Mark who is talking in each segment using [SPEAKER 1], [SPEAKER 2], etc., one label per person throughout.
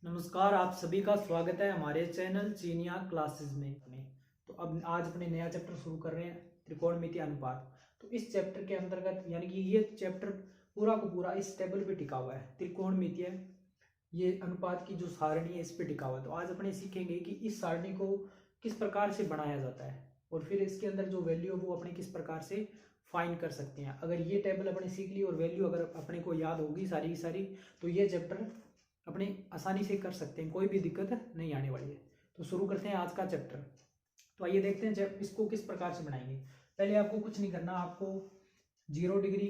[SPEAKER 1] नमस्कार, आप सभी का स्वागत है हमारे चैनल चीनिया क्लासेस में। तो अब आज अपने नया चैप्टर शुरू कर रहे हैं, त्रिकोणमितीय अनुपात। तो इस चैप्टर के अंतर्गत यानी कि ये चैप्टर पूरा का पूरा इस टेबल पे टिका हुआ है, त्रिकोणमितीय ये अनुपात की जो सारणी है इस पे टिका हुआ है। तो आज अपने सीखेंगे कि इस सारणी को किस प्रकार से बनाया जाता है और फिर इसके अंदर जो वैल्यू है वो अपने किस प्रकार से फाइंड कर सकते हैं। अगर ये टेबल अपने सीख ली और वैल्यू अगर अपने को याद होगी सारी की सारी, तो ये चैप्टर अपने आसानी से कर सकते हैं, कोई भी दिक्कत नहीं आने वाली है। तो शुरू करते हैं आज का चैप्टर। तो आइए देखते हैं जब इसको किस प्रकार से बनाएंगे। पहले आपको कुछ नहीं करना, आपको 0 डिग्री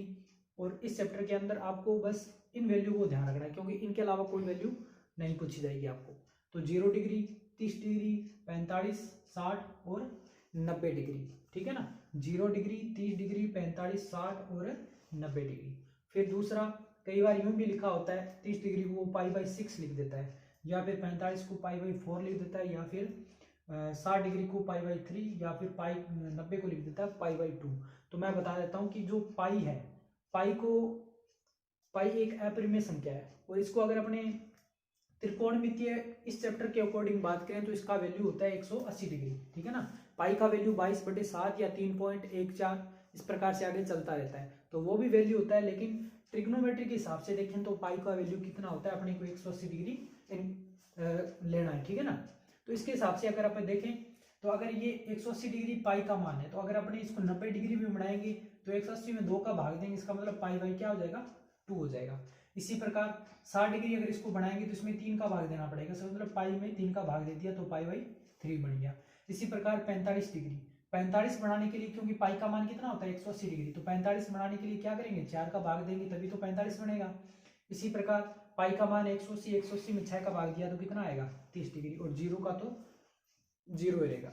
[SPEAKER 1] और इस चैप्टर के अंदर आपको बस इन वैल्यू को ध्यान रखना है, क्योंकि इनके अलावा कोई वैल्यू नहीं पूछी जाएगी आपको। तो 0 डिग्री, 30 डिग्री, 45, 60 और 90 डिग्री, ठीक है ना। 0 डिग्री, 30 डिग्री, 45, 60 और 90 डिग्री। फिर दूसरा, कई बार यूं भी लिखा होता है 30 डिग्री को π/6 लिख देता है, या फिर 45 को π/4 लिख देता है, या फिर 60 डिग्री को π/3, या फिर 90 को लिख देता है π/2। तो मैं बता देता हूँ कि जो पाई है, पाई एक अपरिमेय संख्या है, और इसको अगर अपने त्रिकोणमितीय इस चैप्टर के अकॉर्डिंग बात करें तो इसका वैल्यू होता है 180 डिग्री, ठीक है ना। पाई का वैल्यू 22/7 या 3.14 इस प्रकार से आगे चलता रहता है, तो वो भी वैल्यू होता है। लेकिन ट्रिग्नोमेट्री के हिसाब से देखें तो पाई का वैल्यू कितना होता है, अपने को 180 डिग्री लेना है, ठीक है ना। तो इसके हिसाब से अगर अपन देखें तो अगर ये 180 डिग्री पाई का मान है, तो अगर अपने इसको 90 डिग्री में बनाएंगे तो 180 में 2 का भाग देंगे, इसका मतलब पाई क्या हो जाएगा, 2 हो जाएगा। इसी प्रकार 60 डिग्री अगर इसको बनाएंगे तो इसमें 3 का भाग देना पड़ेगा, इसका मतलब पाई में 3 का भाग दे दिया तो π/3 बन गया। इसी प्रकार 45 डिग्री, 45 बनाने के लिए, क्योंकि पाई का मान कितना होता है 180 डिग्री, तो 45 बनाने के लिए क्या करेंगे, 4 का भाग देंगे तभी तो 45 बनेगा। इसी प्रकार पाई का मान 180, 180 में 6 का भाग दिया तो कितना आएगा, 30 डिग्री, और 0 का तो 0 रहेगा।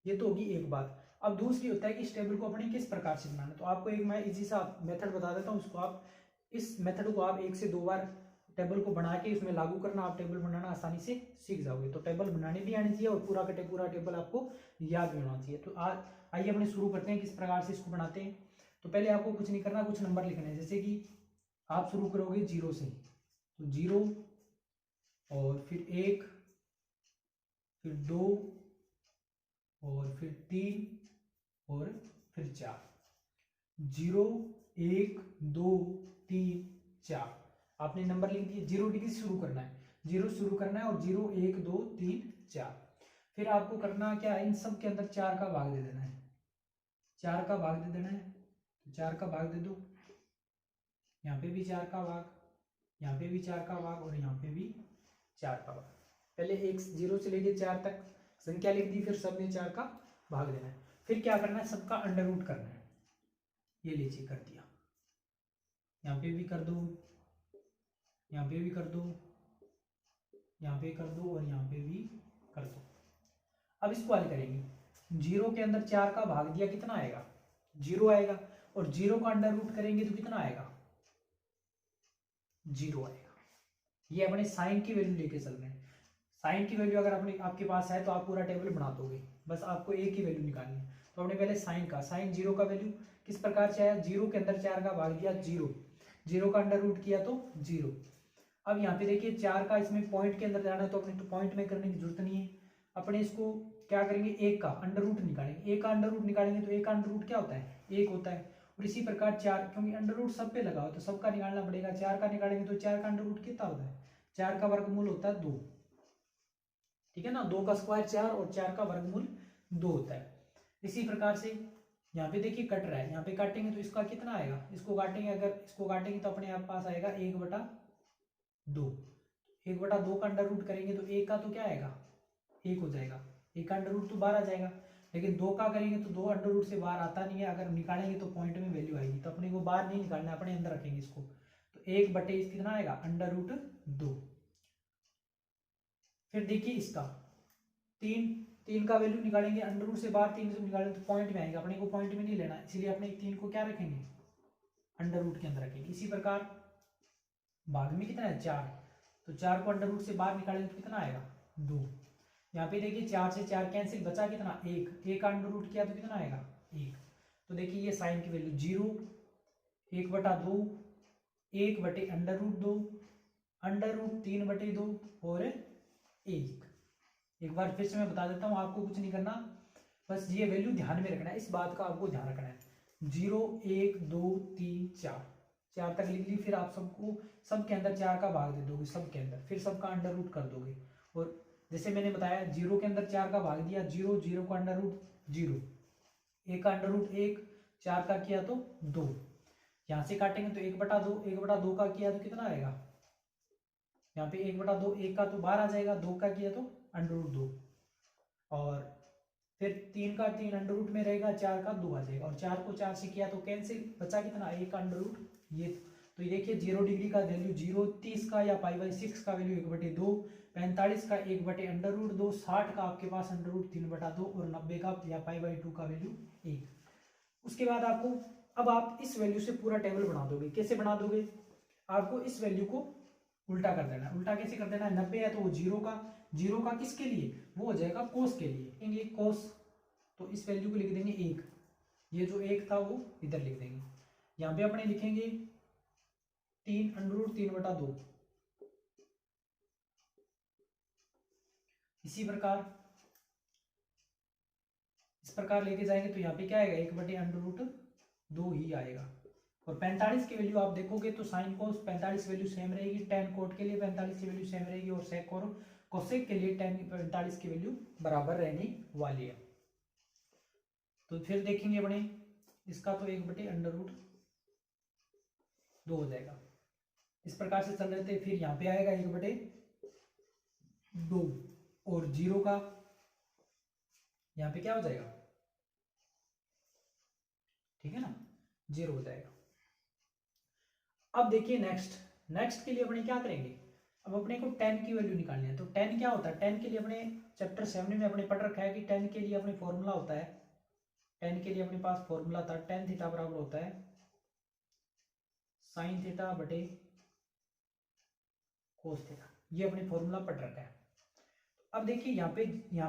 [SPEAKER 1] ये तो होगी एक बात। अब दूसरी होता है कि इस टेबल को अपने किस प्रकार से बनाना। तो आपको एक मैं इजी सा मेथड बता देता हूँ, उसको आप इस मेथड को आप 1 से 2 बार टेबल को बना के इसमें लागू करना, आप टेबल बनाना आसानी से सीख जाओगे। तो टेबल बनाने भी आनी चाहिए और पूरा का पूरा टेबल आपको याद भी होना चाहिए। तो आइए अपने शुरू करते हैं किस प्रकार से इसको बनाते हैं। तो पहले आपको कुछ नहीं करना, कुछ नंबर लिखने हैं। जैसे कि आप शुरू करोगे 0 से, तो 0 और फिर 1, फिर 2 और फिर 3 और फिर 4। 0, 1, 2, 3, 4 आपने नंबर लिख दिए। 0 डिग्री शुरू करना है, 0 शुरू करना है, और 0, 1, 2, 3, 4। फिर आपको करना क्या है, इन सब के अंदर 4 का भाग दे देना है, 4 का भाग दे देना है। तो 4 का भाग दे दो, यहाँ पे भी 4 का भाग, यहाँ पे भी 4 का भाग, और यहाँ पे भी 4 का भाग। पहले 0 से लेके 4 तक संख्या लिख दी, फिर सब में 4 का भाग देना है। फिर क्या करना है, सबका अंडर रूट करना है। ये लीजिए कर दिया, यहाँ पे भी कर दो, यहाँ पे भी कर दो, यहाँ पे कर दो, और यहाँ पे भी कर दो। अब इसको हल करेंगे। 0 के अंदर 4 का भाग दिया, कितना आएगा, 0 आएगा, और 0 का अंडर रूट करेंगे तो कितना आएगा, 0 आएगा। ये अपने साइन की वैल्यू लेके चल रहे हैं। साइन की वैल्यू अगर अपने आपके पास है तो आप पूरा टेबल बना दोगे, बस आपको एक ही वैल्यू निकालनी है। तो हमने पहले साइन 0 का वैल्यू किस प्रकार से आया, 0 के अंदर 4 का भाग दिया 0, 0 का अंडर रूट किया तो 0। अब यहाँ पे देखिए 4 का इसमें पॉइंट के अंदर जाना है, तो अपने तो पॉइंट में करने की जरूरत नहीं है। अपने इसको क्या करेंगे, 1 का अंडर रूट निकालेंगे। 1 का अंडर रूट निकालेंगे तो 1 का अंडर रूट क्या होता है, 1 होता है। और इसी प्रकार 4, क्योंकि अंडर रूट सब पे लगा हो तो सबका निकालना पड़ेगा। 4 का निकालेंगे तो 4 का अंडर रूट कितना होता है, 4 का वर्गमूल होता है 2, ठीक है ना। 2 का स्क्वायर 4 और 4 का वर्गमूल 2 होता है। इसी प्रकार से यहाँ पे देखिए कट रहा है, यहाँ पे काटेंगे तो इसका कितना आएगा, इसको काटेंगे, अगर इसको काटेंगे तो अपने आप पास आएगा 1/2। 1/2 का अंडर रूट करेंगे तो 1 का तो क्या आएगा, 1 हो जाएगा। 1 का अंडर रूट तो 12 आ जाएगा, लेकिन 2 का करेंगे तो 2 अंडर रूट से बाहर आता नहीं है। अगर निकालेंगे तो पॉइंट में वैल्यू आएगी, तो अपने को बाहर नहीं निकालना, अपने अंदर रखेंगे इसको। तो 1/, कितना आएगा, अंडर रूट 2। फिर देखिए इसका 3 का वैल्यू निकालेंगे, अंडर रूट से बाहर 3 से निकालेंगे तो पॉइंट में आएगा। अपने को पॉइंट में नहीं लेना, इसलिए अपने 3 को क्या रखेंगे, अंडर रूट के अंदर रखेंगे। इसी प्रकार भाग में कितना है 4, तो 4 को अंडर रूट से बाहर निकालेंगे तो कितना आएगा 2। यहाँ पे देखिए 4 से 4 कैंसिल, बचा कितना 1, 1 का अंडर रूट किया तो कितना आएगा 1। तो देखिए ये साइन की वैल्यू 0, 1/2, 1/√2, √3/2 और 1 बार फिर से मैं बता देता हूँ, आपको कुछ नहीं करना, बस ये वैल्यू ध्यान में रखना है, इस बात का आपको ध्यान रखना है। 0 1 2 3 4 तक लिख ली, फिर आप सबको सबके अंदर 4 का भाग दे दोगे, सबके अंदर, फिर सबका अंडर रूट कर दोगे। और जैसे मैंने बताया 0 के अंदर 4 का भाग दिया, 0 0 का अंडर रूट 0, 1 का अंडर रूट 1, 4 का किया तो 2, यहाँ से काटेंगे तो 1/2, 1/2 का किया तो कितना आएगा, यहाँ पे 1/2, 1 का तो 12 आ जाएगा, 2 का किया तो अंडर रूट 2, और फिर 3 का 3 अंडर रूट में रहेगा, 4 का 2 आ जाएगा, और 4 को 4 से किया तो कैंसिल, बचा कितना, 1 का अंडर रूट ये। तो ये देखिए 0 डिग्री का वैल्यू 0, 30 का या π/6 का वैल्यू 1/2, 45 का 1/√2, 60 का आपके पास अंडर रूट 3/2, और 90 का या π/2 का वैल्यू 1। उसके बाद आपको, अब आप इस वैल्यू से पूरा टेबल बना दोगे। कैसे बना दोगे, आपको इस वैल्यू को उल्टा कर देना है। उल्टा कैसे कर देना है, 90 है तो वो 0 का किसके लिए, वो हो जाएगा कोस के लिए, लेंगे कोस, तो इस वैल्यू को लिख देंगे 1, ये जो 1 था वो इधर लिख देंगे। यहाँ पे अपने लिखेंगे 3 अंडर रूट 3/2। इसी प्रकार इस प्रकार लेके जाएंगे तो यहाँ पे क्या आएगा, 1/√2 ही आएगा। और 45 की वैल्यू आप देखोगे तो साइन कोस 45 वैल्यू सेम रहेगी, टेन कोट के लिए 45 की वैल्यू सेम रहेगी, और सेक और कोसेक के लिए 45 की वैल्यू बराबर रहने वाली है। तो फिर देखेंगे अपने इसका तो 1/√2 हो जाएगा। इस प्रकार से चल रहे थे, फिर यहाँ पे आएगा 1/2, और 0 का यहाँ पे क्या हो जाएगा, ठीक है ना, 0 हो जाएगा। अब देखिए नेक्स्ट के लिए अपने क्या करेंगे, अब अपने को 10 की वैल्यू निकालनी है। तो 10 क्या होता है, 10 के लिए अपने चैप्टर 7 में अपने पढ़ रखा है कि 10 के लिए अपने फॉर्मूला होता है, 10 के लिए अपने पास फॉर्मूला था, tan थीटा बराबर होता है sin थीटा बटे cos थीटा, ये अपने फॉर्मूला पढ़ रखा है। अब देखिए यहाँ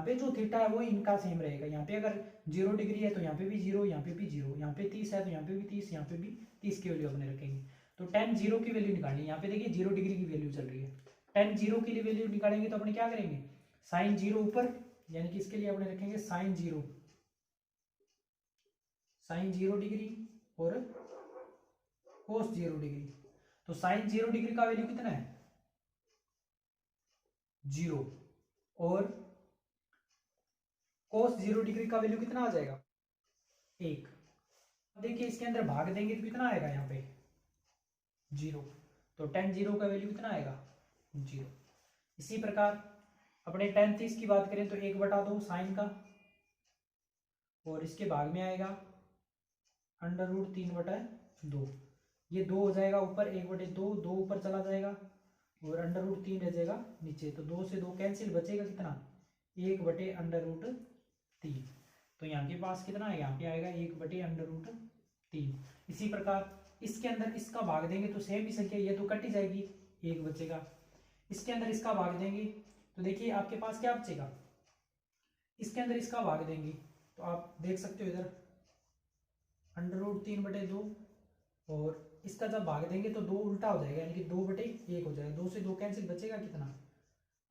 [SPEAKER 1] पे जो थीटा है वो इनका सेम रहेगा। यहाँ पे अगर 0 डिग्री है तो यहाँ पे भी 0, यहाँ पे भी 0, यहाँ पे 30 है तो यहाँ पे भी 30, यहाँ पे भी 30 की वैल्यू अपने रखेंगे। तो tan 0 की वैल्यू निकालनी है। यहाँ पे देखिए 0 डिग्री की वैल्यू चल रही है, tan 0 की वैल्यू निकालेंगे तो अपने क्या करेंगे, sin 0 ऊपर, यानी कि इसके लिए अपने रखेंगे sin 0 डिग्री और cos 0 डिग्री। तो sin 0 डिग्री का वैल्यू कितना है, 0, और cos 0 डिग्री का वैल्यू कितना आ जाएगा, 1। देखिए इसके अंदर भाग देंगे तो कितना आएगा, यहाँ पे 0, तो tan 0 का वैल्यू कितना आएगा, 0। इसी प्रकार अपने tan 30 की बात करें तो 1/2 साइन का, और इसके भाग में आएगा √3/2, ये 2 हो जाएगा ऊपर, 1/2, 2 ऊपर चला जाएगा, और √3 रह जाएगा नीचे, तो 2 से 2 कैंसिल, बचेगा कितना, 1/√3। तो यहाँ के पास कितना है, यहाँ पे आएगा 1/√3। इसी प्रकार इसके अंदर इसका भाग देंगे तो सेम ही संख्या, ये तो कट ही जाएगी, 1 बचेगा। इसके अंदर इसका भाग देंगे तो देखिए आपके पास क्या बचेगा, इसके अंदर इसका भाग देंगे तो आप देख सकते हो इधर √3/2, और इसका जब भाग देंगे तो 2 उल्टा हो जाएगा, यानी कि 2/1 हो जाएगा, 2 से 2 कैंसिल, बचेगा कितना,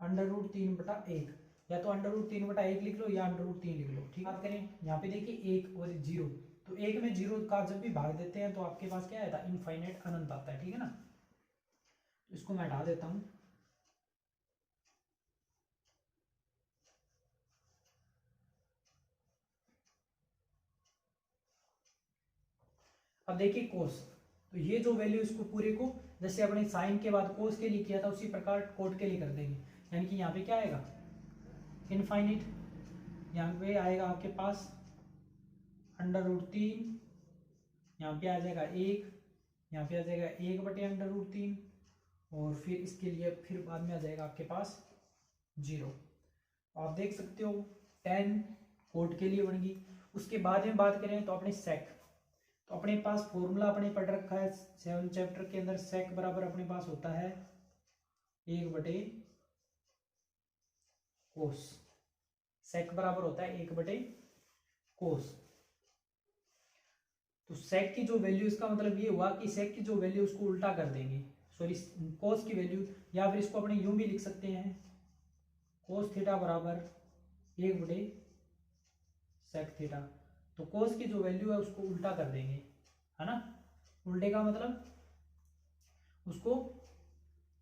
[SPEAKER 1] √3/1, या तो √3/1 लिख लो या √3 लिख लो, ठीक। बात करें यहाँ पे देखिए 1 और 0, तो 1 में 0 का जब भी भाग देते हैं तो आपके पास क्या आता है, इनफाइनाइट, अनंत आता है, ठीक है ना। तो इसको मैं हटा देता हूँ। अब देखिए कोस, तो ये जो वैल्यू, इसको पूरे को जैसे अपने साइन के बाद कोस के लिए किया था उसी प्रकार कोट के लिए कर देंगे, यानी कि यहाँ पे क्या आएगा, इनफाइनिट, यहाँ पे आएगा आपके पास √3, यहाँ पे आ जाएगा 1, यहाँ पे आ जाएगा 1/√3, और फिर इसके लिए फिर बाद में आ जाएगा आपके पास 0। आप देख सकते हो 10 कोट के लिए बन गई। उसके बाद में बात करें तो अपने सेक, तो अपने पास फॉर्मूला अपने पढ़ रखा है 7 चैप्टर के अंदर, सेक बराबर अपने पास होता है 1/कोस, सेक बराबर होता है 1/कोस। तो सेक की जो वैल्यू, इसका मतलब ये हुआ कि सेक की जो वैल्यू उसको उल्टा कर देंगे, सॉरी कोस की वैल्यू, या फिर इसको अपने यूं भी लिख सकते हैं, कोस थीटा बराबर 1/sec थीटा। तो कोस की जो वैल्यू है उसको उल्टा कर देंगे, है ना। उल्टे का मतलब उसको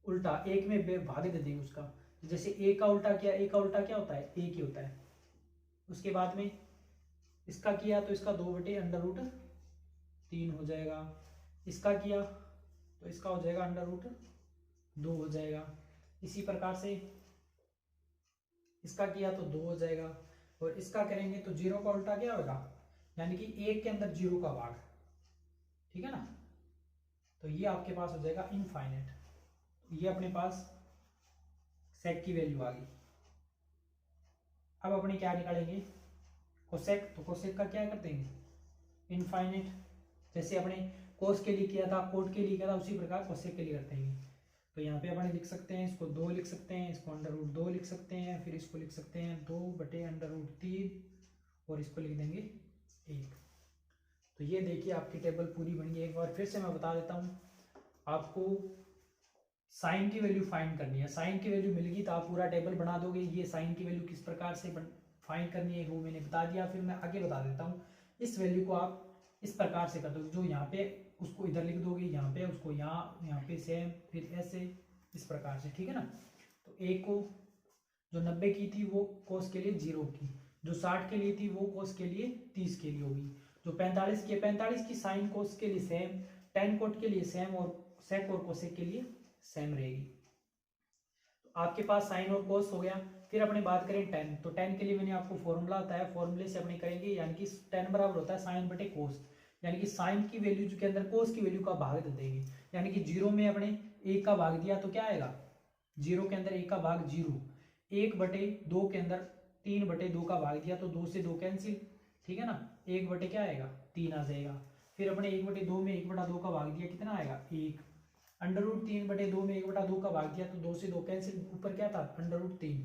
[SPEAKER 1] उल्टा एक में भाग दे देंगे उसका। तो जैसे ए का उल्टा किया, ए का उल्टा क्या होता है, एक ही होता है। उसके बाद में इसका किया तो इसका 2/√3 हो जाएगा। इसका किया तो इसका हो जाएगा √2 हो जाएगा। इसी प्रकार से इसका किया तो 2 हो जाएगा। और इसका करेंगे तो 0 का उल्टा क्या होगा, यानी कि 1 के अंदर 0 का भाग, ठीक है ना। तो ये आपके पास हो जाएगा इनफाइनाइट। ये अपने पास सेक की वैल्यू आ गई। अब अपने क्या निकालेंगे, कोसेक। तो कोसेक का क्या कर देंगे, इनफाइनाइट। जैसे अपने कोस के लिए किया था, कोट के लिए किया था, उसी प्रकार कोसेक के लिए करते हैं। तो यहाँ पे अपने लिख सकते हैं, इसको 2 लिख सकते हैं, इसको √2 लिख सकते हैं, फिर इसको लिख सकते हैं 2/√3 और इसको लिख देंगे 1। तो ये देखिए आपकी टेबल पूरी बन गई। एक बार फिर से मैं बता देता हूँ, आपको साइन की वैल्यू फाइंड करनी है। साइन की वैल्यू मिल गई तो आप पूरा टेबल बना दोगे। ये साइन की वैल्यू किस प्रकार से फाइंड करनी है वो मैंने बता दिया। फिर मैं आगे बता देता हूँ, इस वैल्यू को आप इस प्रकार से कर दोगे, जो यहाँ पे उसको इधर लिख दोगे, यहाँ पे उसको यहाँ पे सेम, फिर ऐसे इस प्रकार से, ठीक है ना। तो एक को जो 90 की थी वो कोस के लिए 0 की, जो 60 के लिए थी वो कोस के लिए 30 के लिए होगी, जो 45 की साइन कोस के लिए सेम, टेन कोट के लिए सेम और सेक और कोसेक के लिए सेम रहेगी। तो आपके पास साइन और कोस हो गया। फिर अपने बात करें टेन। तो टेन के लिए मैंने आपको फॉर्मूला बताया, फॉर्मूले से अपने करेंगे, यानी कि टेन बराबर होता है साइन बटे कोस, यानी कि साइन की वैल्यू के अंदर कोस की वैल्यू का भाग दे देंगे। यानी कि 0 में अपने 1 का भाग दिया तो क्या आएगा, 0 के अंदर 1 का भाग 0, 1/2 के अंदर 3/2 का भाग दिया तो 2 से 2 कैंसिल, ठीक है ना। 1 बटे क्या आएगा, 3 आ जाएगा। फिर अपने 1/2 में 1/2 का भाग दिया, कितना आएगा 1। √3/2 में 1/2 का भाग दिया तो 2 से 2 कैंसिल, ऊपर क्या था √3।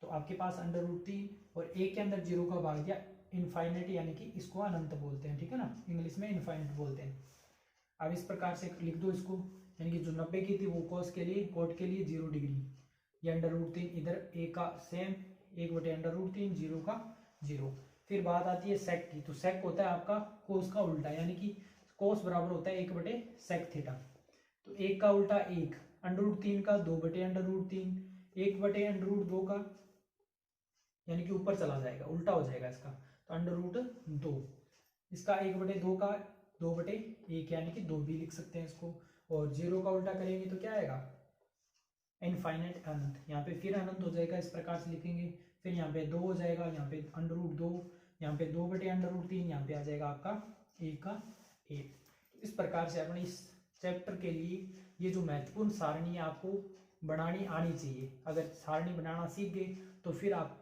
[SPEAKER 1] तो आपके पास √3 और 1 के अंदर 0 का भाग दिया, इनफाइनाइट, यानी कि इसको अनंत बोलते हैं, ठीक है ना, इंग्लिश में इनफाइनाइट बोलते हैं। अब इस प्रकार से लिख दो इसको, यानी कि जो 90 की थी वो कोस के लिए, कोट के लिए 0 डिग्री, ये √3 इधर a का सेम, 1/√3, 0 का 0। फिर बात आती है सेक की। तो सेक होता है आपका कोस का उल्टा, यानी कि कोस बराबर होता है 1/sec थीटा। तो 1 का उल्टा 1, √3 का 2/√3, 1/√2 का, यानी कि ऊपर चला जाएगा, उल्टा हो जाएगा इसका, तो √2। इसका 1/2 का 2/1, यानी कि 2 भी लिख सकते हैं इसको। और 0 का उल्टा करेंगे तो क्या आएगा, इनफाइनाइट, अनंत। यहाँ पे फिर अनंत हो जाएगा, इस प्रकार से लिखेंगे। फिर यहाँ पे 2 हो जाएगा, यहाँ पे √2, यहाँ पे 2/√3, यहाँ पे आ जाएगा आपका 1 का 1। इस प्रकार से अपने इस चैप्टर के लिए ये जो महत्वपूर्ण सारणी है आपको बनानी आनी चाहिए। अगर सारणी बनाना सीख गए तो फिर आप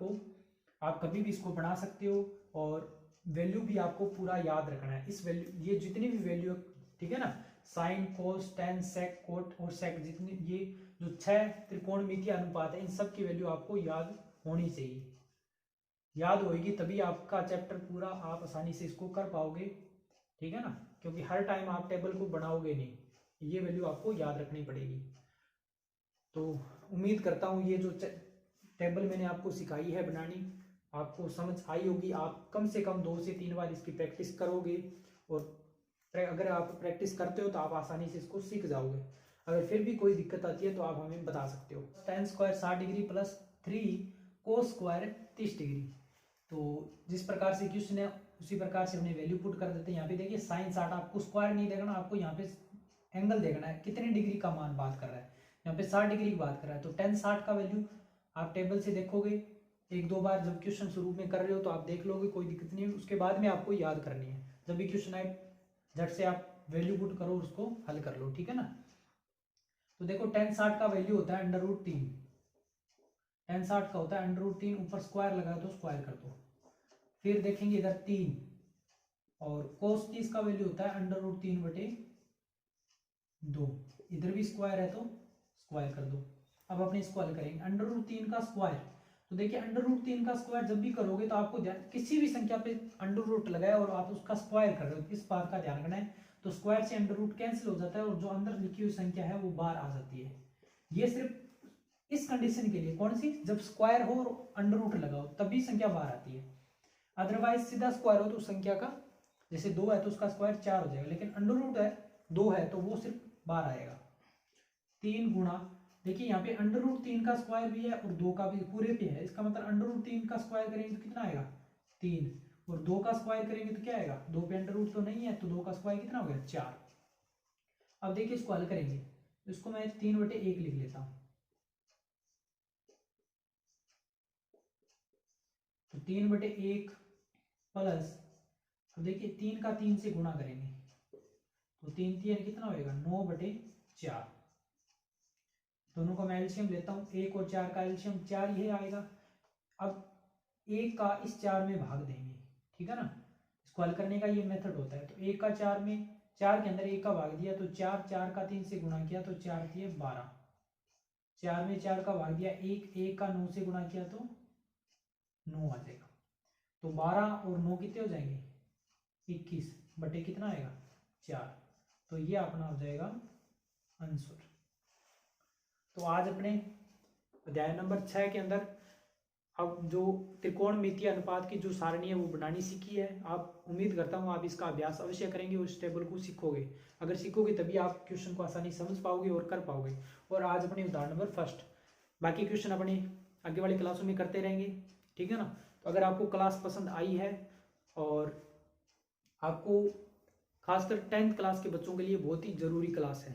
[SPEAKER 1] कभी भी इसको बना सकते हो। और वैल्यू भी आपको पूरा याद रखना है। इस वैल्यू, ये जितनी भी वैल्यू, ठीक है ना, साइन, कोस, टेन, सेक, कोट और सेक, जितनी ये जो 6 त्रिकोणमितीय अनुपात है, इन सब की वैल्यू आपको याद होनी चाहिए। याद होगी तभी आपका चैप्टर पूरा आप आसानी से इसको कर पाओगे, ठीक है ना, क्योंकि हर टाइम आप टेबल को बनाओगे नहीं, ये वैल्यू आपको याद रखनी पड़ेगी। तो उम्मीद करता हूँ ये जो टेबल मैंने आपको सिखाई है बनानी, आपको समझ आई होगी। आप कम से कम 2 से 3 बार इसकी प्रैक्टिस करोगे, और अगर आप प्रैक्टिस करते हो तो आप आसानी से इसको सीख जाओगे। अगर फिर भी कोई दिक्कत आती है तो आप हमें बता सकते हो। tan square 60 degree plus 3 cos square 30 degree. तो जिस प्रकार से क्वेश्चन है उसी प्रकार से हमने वैल्यू पुट कर देते हैं। यहाँ पे देखिए साइन 60, आपको स्क्वायर नहीं देखना, आपको यहाँ पे एंगल देखना है, कितने डिग्री का मान बात कर रहा है। यहाँ पे 60 डिग्री की बात कर रहा है, तो tan 60 का वैल्यू आप टेबल से देखोगे, 1-2 बार जब क्वेश्चन शुरू में कर रहे हो तो आप देख लोगे, कोई दिक्कत नहीं है। उसके बाद में आपको याद करनी है, जब भी क्वेश्चन आए झट से आप वैल्यू पुट करो, उसको हल कर लो, ठीक है ना। तो देखो tan 60 का वैल्यू होता है √3, tan 60 का होता है √3, ऊपर स्क्वायर लगा दो, स्क्वायर कर दो। फिर देखेंगे इधर 3, और cos 30 का वैल्यू होता है √3/2, इधर भी स्क्वायर है तो स्क्वायर कर दो। अब अपने इसको हल करेंगे, √3 का स्क्वायर। तो देखिए √3 का स्क्वायर जब भी करोगे तो आपको किसी भी संख्या पे अंडर रूट लगाए और आप उसका स्क्वायर कर रहे हो, इस बात का ध्यान रखना है। तो स्क्वायर से अंडर रूट कैंसिल हो जाता है और जो अंदर लिखी हुई संख्या है वो बाहर आ जाती है। ये सिर्फ इस कंडीशन के लिए, कौन सी, जब स्क्वायर हो और अंडर रूट लगाओ तभी संख्या बाहर आती है। अदरवाइज सीधा स्क्वायर हो तो संख्या का, जैसे 2 है तो उसका स्क्वायर 4 हो जाएगा, लेकिन अंडर रूट है 2 है तो वो सिर्फ बाहर आएगा। 3 गुणा, देखिए यहाँ पे अंडर रूट 3 का स्क्वायर भी है और 2 का भी पूरे पे है, इसका मतलब अंडर रूट 3 का स्क्वायर करेंगे तो कितना आएगा 3, और 2 का स्क्वायर करेंगे तो क्या आएगा, 2 पे अंडर रूट तो नहीं है तो 2 का स्क्वायर कितना हो गया 4। अब देखिए इसको हल करेंगे, इसको मैं 3/1 लिख लेता हूँ। तो 3/1 प्लस, अब देखिए 3 का 3 से गुणा करेंगे तो 3 3 कितना होएगा 9/4। दोनों का मैं एलसीएम लेता हूँ, 1 और 4 का एलसीएम 4 ये आएगा। अब 1 का इस 4 में भाग देंगे, ठीक है ना, इसको हल करने का ये मेथड होता है। तो 1 का 4 में, 4 के अंदर 1 का भाग दिया तो 4, 4 का 3 से गुणा किया तो 4 3 12, 4 में 4 का भाग दिया 1, 1 का 9 से गुणा किया तो 9 आ जाएगा। तो 12 और 9 कितने हो जाएंगे 21 बटे कितना आएगा 4। तो ये अपना हो जाएगा आंसर। तो आज अपने अध्याय नंबर 6 के अंदर अब जो त्रिकोणमितीय अनुपात की जो सारणी है वो बनानी सीखी है। आप, उम्मीद करता हूँ आप इसका अभ्यास अवश्य करेंगे, उस टेबल को सीखोगे। अगर सीखोगे तभी आप क्वेश्चन को आसानी समझ पाओगे और कर पाओगे। और आज अपने उदाहरण नंबर 1, बाकी क्वेश्चन अपने आगे वाली क्लासों में करते रहेंगे, ठीक है ना। तो अगर आपको क्लास पसंद आई है और आपको खासकर 10th क्लास के बच्चों के लिए बहुत ही जरूरी क्लास है,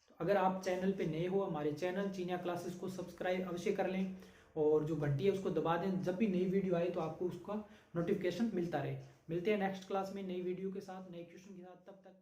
[SPEAKER 1] तो अगर आप चैनल पे नए हो, हमारे चैनल चीनिया क्लासेस को सब्सक्राइब अवश्य कर लें और जो घंटी है उसको दबा दें, जब भी नई वीडियो आए तो आपको उसका नोटिफिकेशन मिलता रहे। मिलते हैं नेक्स्ट क्लास में नई वीडियो के साथ, नए क्वेश्चन के साथ, तब तक